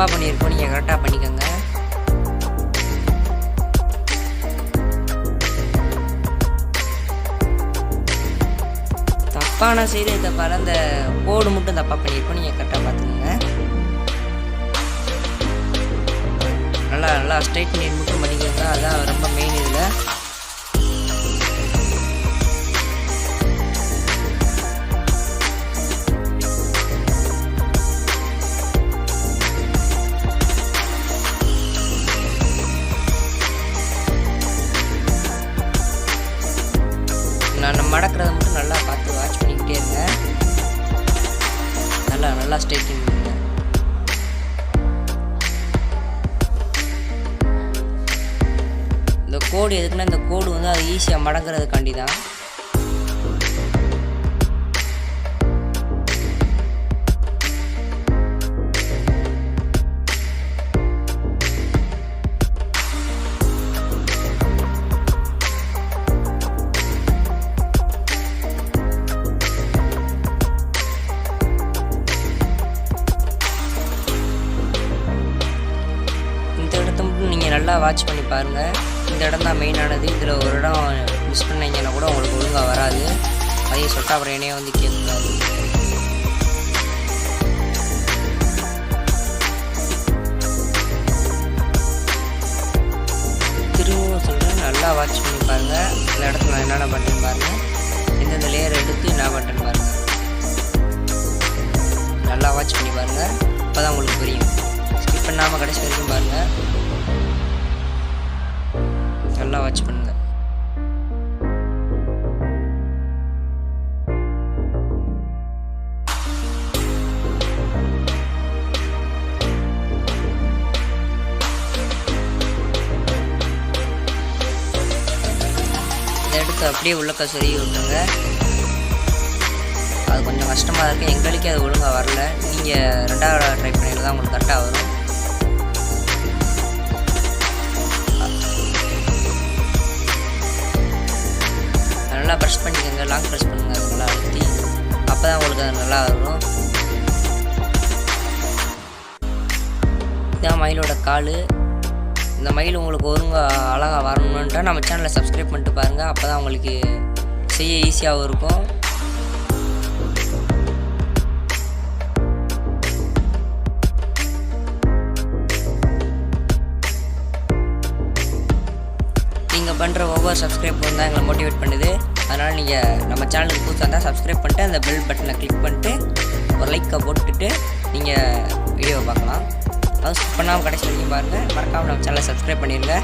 தப்பாக பண்ணியிருக்கோம், நீங்கள் கரெக்டாக பண்ணிக்கோங்க. தப்பான சைடு தப்பாக அந்த கோடு மட்டும் தப்பாக பண்ணியிருக்கோம், நீங்கள் கரெக்டாக பார்த்துக்கோங்க. நல்லா ஸ்ட்ரைட் நீட் மட்டும் பண்ணிக்கோங்க, அதுதான் ரொம்ப மெயின். இதில் நான் மடக்கிறத மட்டும் நல்லா பார்த்து வாட்ச் பண்ணிக்கிட்டே இருங்க. நல்லா ஸ்ட்ரைட்டிங் பண்ணுங்க. இந்த கோடு எதுக்குன்னா இந்த கோடு வந்து அது ஈஸியாக மடங்கிறதுக்காண்டி தான். நீங்கள் நல்லா வாட்ச் பண்ணி பாருங்கள். இந்த இடம் தான் மெயினானது. இதில் ஒரு இடம் மிஸ் பண்ணிங்கன்னா கூட உங்களுக்கு ஒழுங்காக வராது. அதையும் சொட்டா அப்புறம் என்னையே வந்து கேட்கக்கூடாது. திரும்பவும் சொல்கிறேன், நல்லா வாட்ச் பண்ணி பாருங்கள். இந்த இடத்துல நான் என்னென்ன பண்ணுறேன்னு பாருங்கள். எந்தெந்த லேயர் எடுத்து என்ன பண்ணுறேன்னு பாருங்கள். நல்லா வாட்ச் பண்ணி பாருங்கள், அப்போ தான் உங்களுக்கு புரியும். ஸ்கிப் பண்ணாமல் கடைசி வரைக்கும் பாருங்கள். நல்லா வாட்ச் பண்ணுங்க. இந்த இடத்த அப்படியே உள்ளக்க சொருகி விட்டுருங்க. அது கொஞ்சம் கஷ்டமாக இருக்குது, எங்களுக்கே அது ஒழுங்காக வரல. நீங்கள் ரெண்டாவது ட்ரை பண்ணிட்டு தான் உங்களுக்கு கரெக்டாக வரும். நல்லா ப்ரெஸ் பண்ணிக்கோங்க, லாங் ப்ரெஸ் பண்ணுங்கள், அது நல்லா அழுத்தி. அப்போ தான் உங்களுக்கு அது நல்லா வரும். இதுதான் மயிலோட கால். இந்த மயில் உங்களுக்கு ஒழுங்காக அழகாக வரணுன்ட்டா நம்ம சேனலை சப்ஸ்கிரைப் பண்ணிட்டு பாருங்கள். அப்போ தான் உங்களுக்கு செய்ய ஈஸியாகவும் இருக்கும். நீங்கள் பண்ணுற ஒவ்வொரு சப்ஸ்கிரைப் தான் எங்களை மோட்டிவேட் பண்ணுது. அதனால் நீங்கள் நம்ம சேனலுக்கு புதுசாக இருந்தால் சப்ஸ்கிரைப் பண்ணிட்டு அந்த பெல் பட்டனை கிளிக் பண்ணிட்டு ஒரு லைக்கை போட்டுட்டு நீங்கள் வீடியோவை பார்க்கலாம். அதுவும் ஸ்கிப் பண்ணாமல் கடைசி வரைக்கும் பாருங்கள். மறக்காமல் நம்ம சேனலை சப்ஸ்கிரைப் பண்ணிடுங்க.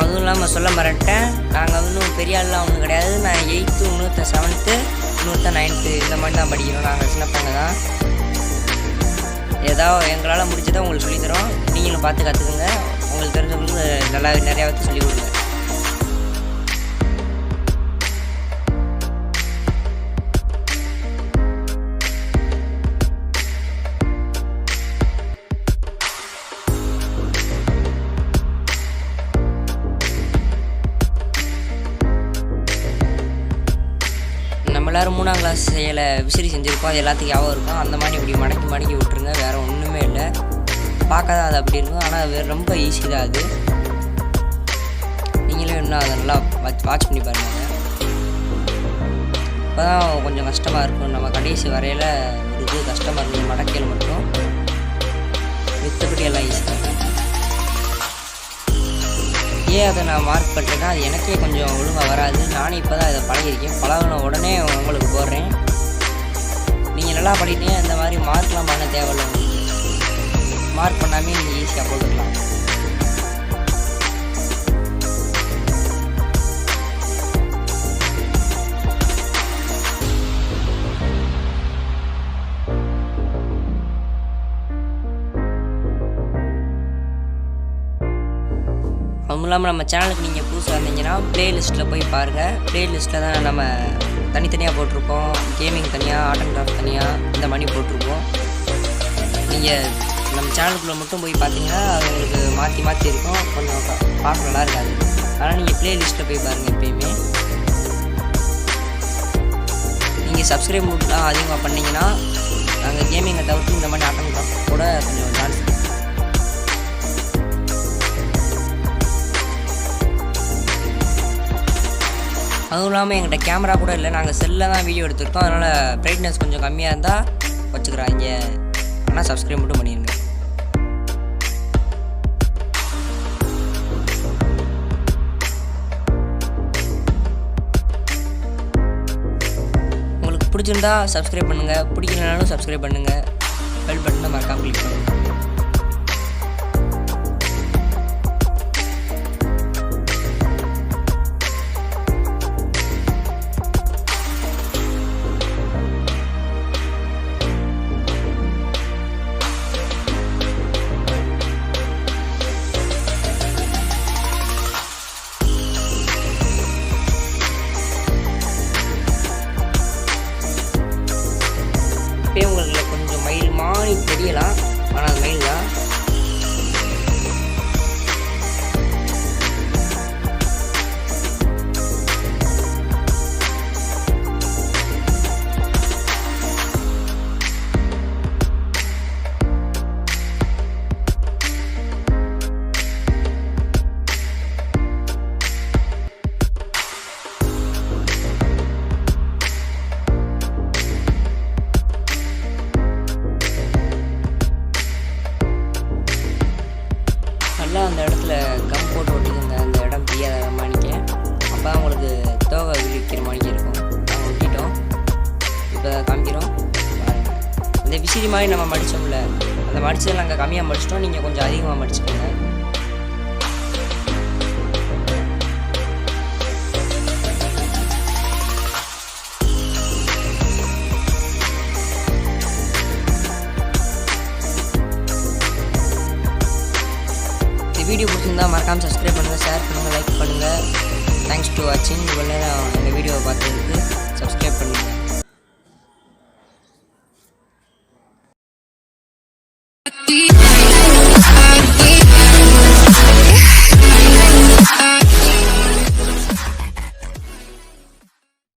அதுவும் இல்லாமல் சொல்ல மறந்துட்டேன், நாங்கள் இன்னும் பெரிய ஆள்லாம் ஒன்றும் கிடையாது. நான் 8th, இன்னொருத்த 7th, இன்னொருத்த 9th இந்த மாதிரி தான் படிக்கிறோம். நாங்கள் சின்ன பையங்க தான். ஏதாவது எங்களால் முடிஞ்சதை உங்களுக்கு சொல்லித்தரோம். நீங்களும் பார்த்து கற்றுக்குங்க. உங்களுக்கு தெரிஞ்சவங்களுக்கு நல்லா நிறையா வச்சு சொல்லிக் கொடுங்க. எல்லோரும் 3ஆம் கிளாஸ் செய்யலை விசிறி செஞ்சுருக்கோம். அது எல்லாத்துக்கும் ஞாபகம் இருக்கும். அந்த மாதிரி இப்படி மடக்கி விட்டுருங்க. வேறு ஒன்றுமே இல்லை. பார்க்க தான் அது அப்படி இருக்கும், ஆனால் அது ரொம்ப ஈஸி தான். அது நீங்களே இன்னும் அதை நல்லா வாட்ச் பண்ணி பாருங்க. இப்போ தான் கொஞ்சம் கஷ்டமாக இருக்கும். நம்ம கடைசி வரையில் ஒரு இது கஷ்டமாக இருக்கும் மடக்கையில் மட்டும். மித்தபடி எல்லாம் ஈஸி தான். ஏன் அதை நான் மார்க் பண்ணுறேன்னா அது எனக்கே கொஞ்சம் ஒழுங்காக வராது. நானும் இப்போ தான் இதை பழகிருக்கேன். பழகின உடனே உங்களுக்கு போடுறேன். நீங்கள் நல்லா படிட்டீங்க. இந்த மாதிரி மார்க்லாம் பண்ண தேவையில்லை. உங்களுக்கு மார்க் பண்ணாமே நீங்கள் ஈஸியாக போட்டுக்கலாம். அதுவும் இல்லாமல் நம்ம சேனலுக்கு நீங்கள் புதுசாக இருந்தீங்கன்னா ப்ளேலிஸ்ட்டில் போய் பாருங்கள். ப்ளேலிஸ்ட்டில் தான் நம்ம தனித்தனியாக போட்டிருப்போம். கேமிங் தனியாக, ஆர்ட் அண்ட் கிராஃப்ட் தனியாக இந்த மாதிரி போட்டிருப்போம். நீங்கள் நம்ம சேனலுக்குள்ளே மட்டும் போய் பார்த்தீங்கன்னா அது உங்களுக்கு மாற்றி மாற்றி இருக்கும், கொஞ்சம் பார்க்க நல்லா இருக்காது. அதனால் நீங்கள் ப்ளேலிஸ்ட்டில் போய் பாருங்கள். எப்பயுமே நீங்கள் சப்ஸ்கிரைப் மட்டும் அதிகமாக பண்ணிங்கன்னா நாங்கள் கேமிங்கை தவிர்த்து இந்த மாதிரி அட்டன் கூட கொஞ்சம் சான்ஸ். அதுவும் இல்லாமல் எங்கிட்ட கேமரா கூட இல்லை, நாங்கள் செல்லில் தான் வீடியோ எடுத்துருக்கோம். அதனால் பிரைட்னஸ் கொஞ்சம் கம்மியாக இருந்தால் வச்சுக்கிறாங்க. ஆனால் சப்ஸ்கிரைப் மட்டும் பண்ணிடுங்க. உங்களுக்கு பிடிச்சிருந்தா சப்ஸ்கிரைப் பண்ணுங்கள், பிடிக்கலனாலும் சப்ஸ்கிரைப் பண்ணுங்கள். பெல் பட்டனை மறக்காம கிளிக் பண்ணுங்கள். உங்களுக்கு கொஞ்சம் மயில் மாறி தெரியலாம், ஆனால் அது மயில் தான். நல்லா அந்த இடத்துல கம் போட்டு ஒட்டிக்கோங்க, அந்த இடம் தெரியாத மாணிக்க. அப்போ தான் உங்களுக்கு தோகை விழிக்கிற மாணிக்க இருக்கும். நாங்கள் ஒட்டிட்டோம், இப்போ காமிக்கிறோம் பாருங்கள். இந்த விசிறி மாதிரி நம்ம மடித்தோம்ல, அந்த மடித்ததில் நாங்கள் கம்மியாக மடிச்சிட்டோம், நீங்கள் கொஞ்சம் அதிகமாக மடிச்சுக்கோங்க. வீடியோ பிடிச்சிருந்தா மறக்காமல் சப்ஸ்கிரைப் பண்ணுங்கள், ஷேர் பண்ணுங்கள், லைக் பண்ணுங்கள். தேங்க்ஸ் டு வாட்சிங். இவ்வளோ நேரம் இந்த வீடியோவை பார்த்ததுக்கு சப்ஸ்கிரைப் பண்ணுங்கள்.